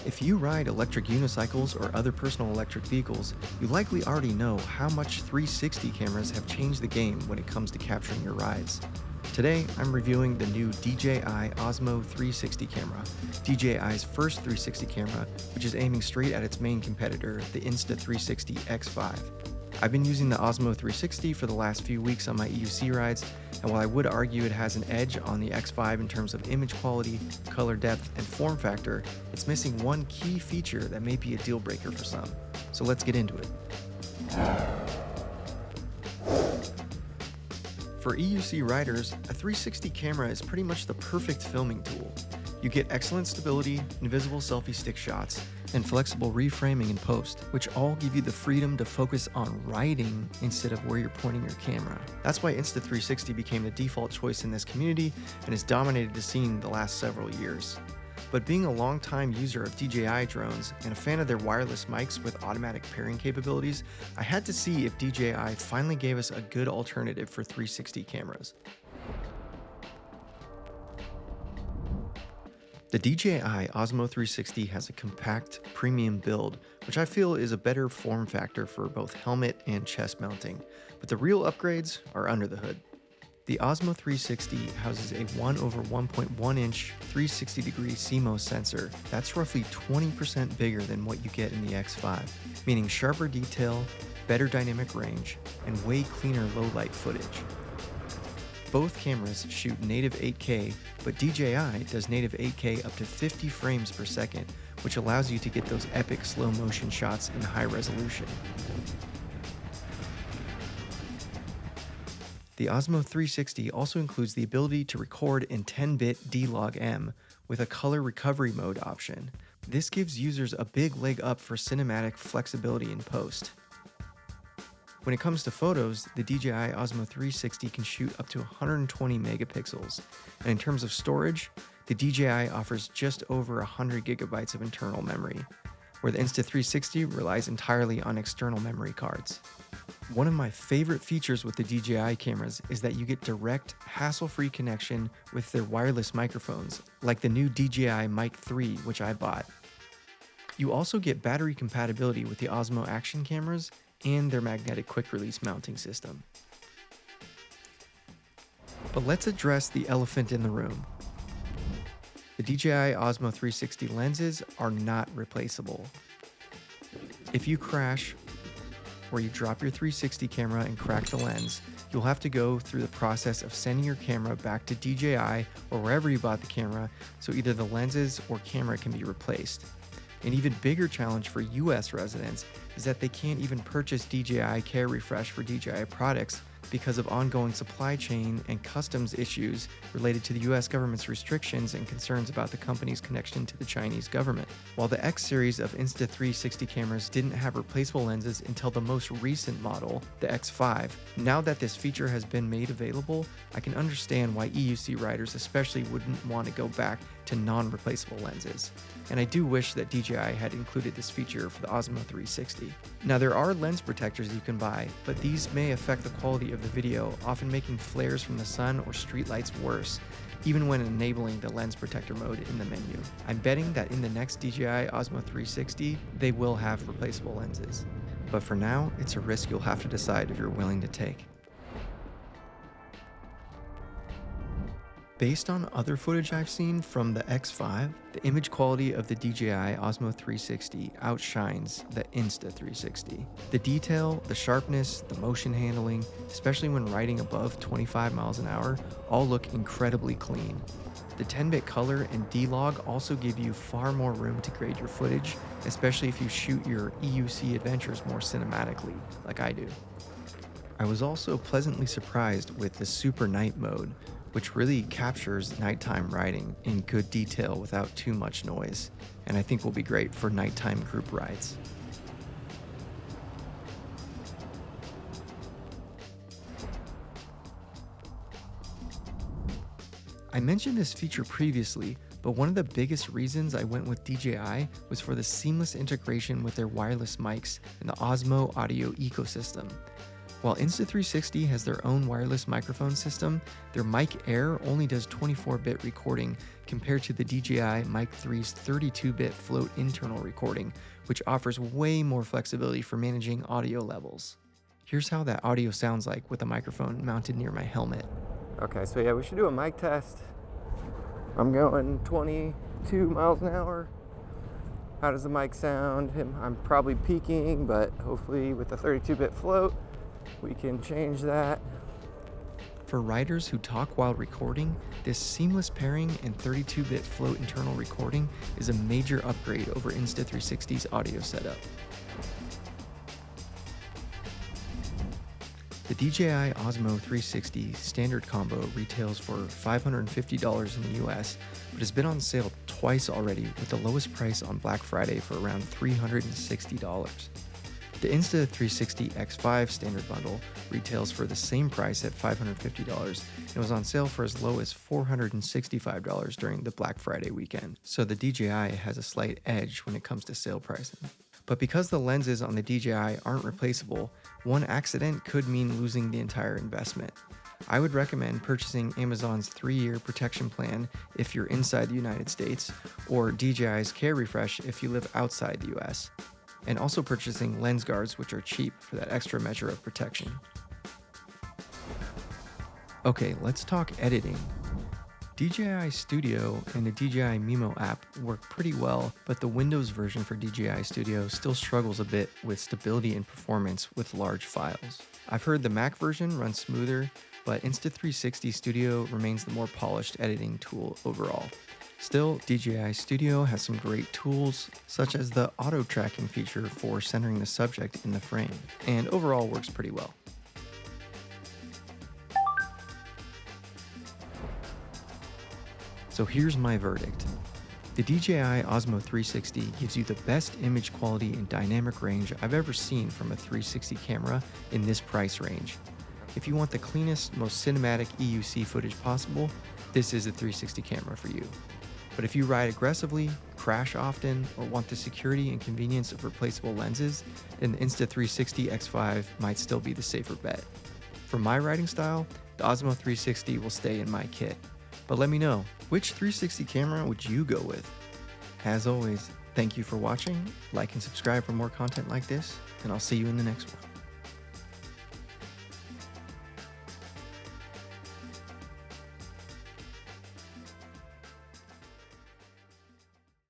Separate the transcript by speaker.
Speaker 1: If you ride electric unicycles or other personal electric vehicles, you likely already know how much 360 cameras have changed the game when it comes to capturing your rides. Today, I'm reviewing the new DJI Osmo 360 camera, DJI's first 360 camera, which is aiming straight at its main competitor, the Insta360 X5. I've been using the Osmo 360 for the last few weeks on my EUC rides, and while I would argue it has an edge on the X5 in terms of image quality, color depth, and form factor, it's missing one key feature that may be a deal breaker for some. So let's get into it. For EUC riders, a 360 camera is pretty much the perfect filming tool. You get excellent stability, invisible selfie stick shots, and flexible reframing in post, which all give you the freedom to focus on riding instead of where you're pointing your camera. That's why Insta360 became the default choice in this community and has dominated the scene the last several years. But being a longtime user of DJI drones and a fan of their wireless mics with automatic pairing capabilities, I had to see if DJI finally gave us a good alternative for 360 cameras. The DJI Osmo 360 has a compact, premium build, which I feel is a better form factor for both helmet and chest mounting, but the real upgrades are under the hood. The Osmo 360 houses a 1/1.1 inch 360-degree CMOS sensor that's roughly 20% bigger than what you get in the X5, meaning sharper detail, better dynamic range, and way cleaner low-light footage. Both cameras shoot native 8K, but DJI does native 8K up to 50 frames per second, which allows you to get those epic slow-motion shots in high resolution. The Osmo 360 also includes the ability to record in 10-bit D-Log-M with a color recovery mode option. This gives users a big leg up for cinematic flexibility in post. When it comes to photos, the DJI Osmo 360 can shoot up to 120 megapixels, and in terms of storage, the DJI offers just over 100 gigabytes of internal memory, where the Insta360 relies entirely on external memory cards. One of my favorite features with the DJI cameras is that you get direct, hassle-free connection with their wireless microphones, like the new DJI Mic 3, which I bought. You also get battery compatibility with the Osmo action cameras and their magnetic quick-release mounting system. But let's address the elephant in the room. The DJI Osmo 360 lenses are not replaceable. If you crash, or you drop your 360 camera and crack the lens, you'll have to go through the process of sending your camera back to DJI or wherever you bought the camera, so either the lenses or camera can be replaced. An even bigger challenge for US residents is that they can't even purchase DJI Care Refresh for DJI products because of ongoing supply chain and customs issues related to the US government's restrictions and concerns about the company's connection to the Chinese government. While the X series of Insta360 cameras didn't have replaceable lenses until the most recent model, the X5, now that this feature has been made available, I can understand why EUC riders especially wouldn't want to go back to non-replaceable lenses. And I do wish that DJI had included this feature for the Osmo 360. Now there are lens protectors you can buy, but these may affect the quality of the video, often making flares from the sun or streetlights worse, even when enabling the lens protector mode in the menu. I'm betting that in the next DJI Osmo 360, they will have replaceable lenses. But for now, it's a risk you'll have to decide if you're willing to take. Based on other footage I've seen from the X5, the image quality of the DJI Osmo 360 outshines the Insta360. The detail, the sharpness, the motion handling, especially when riding above 25 miles an hour, all look incredibly clean. The 10-bit color and D-Log also give you far more room to grade your footage, especially if you shoot your EUC adventures more cinematically, like I do. I was also pleasantly surprised with the Super Night mode, which really captures nighttime riding in good detail without too much noise, and I think will be great for nighttime group rides. I mentioned this feature previously, but one of the biggest reasons I went with DJI was for the seamless integration with their wireless mics and the Osmo audio ecosystem. While Insta360 has their own wireless microphone system, their Mic Air only does 24-bit recording compared to the DJI Mic 3's 32-bit float internal recording, which offers way more flexibility for managing audio levels. Here's how that audio sounds like with a microphone mounted near my helmet.
Speaker 2: Okay, so yeah, we should do a mic test. I'm going 22 miles an hour. How does the mic sound? I'm probably peaking, but hopefully with the 32-bit float, we can change that.
Speaker 1: For riders who talk while recording, this seamless pairing and 32-bit float internal recording is a major upgrade over Insta360's audio setup. The DJI Osmo 360 standard combo retails for $550 in the US, but has been on sale twice already with the lowest price on Black Friday for around $360. The Insta360 X5 standard bundle retails for the same price at $550 and was on sale for as low as $465 during the Black Friday weekend, so the DJI has a slight edge when it comes to sale pricing. But because the lenses on the DJI aren't replaceable, one accident could mean losing the entire investment. I would recommend purchasing Amazon's 3-year protection plan if you're inside the United States, or DJI's Care Refresh if you live outside the US, and also purchasing lens guards, which are cheap for that extra measure of protection. Okay, let's talk editing. DJI Studio and the DJI Mimo app work pretty well, but the Windows version for DJI Studio still struggles a bit with stability and performance with large files. I've heard the Mac version runs smoother, but Insta360 Studio remains the more polished editing tool overall. Still, DJI Studio has some great tools, such as the auto tracking feature for centering the subject in the frame, and overall works pretty well. So here's my verdict. The DJI Osmo 360 gives you the best image quality and dynamic range I've ever seen from a 360 camera in this price range. If you want the cleanest, most cinematic EUC footage possible, this is a 360 camera for you. But if you ride aggressively, crash often, or want the security and convenience of replaceable lenses, then the Insta360 X5 might still be the safer bet. For my riding style, the Osmo 360 will stay in my kit. But let me know, which 360 camera would you go with? As always, thank you for watching, like and subscribe for more content like this, and I'll see you in the next one.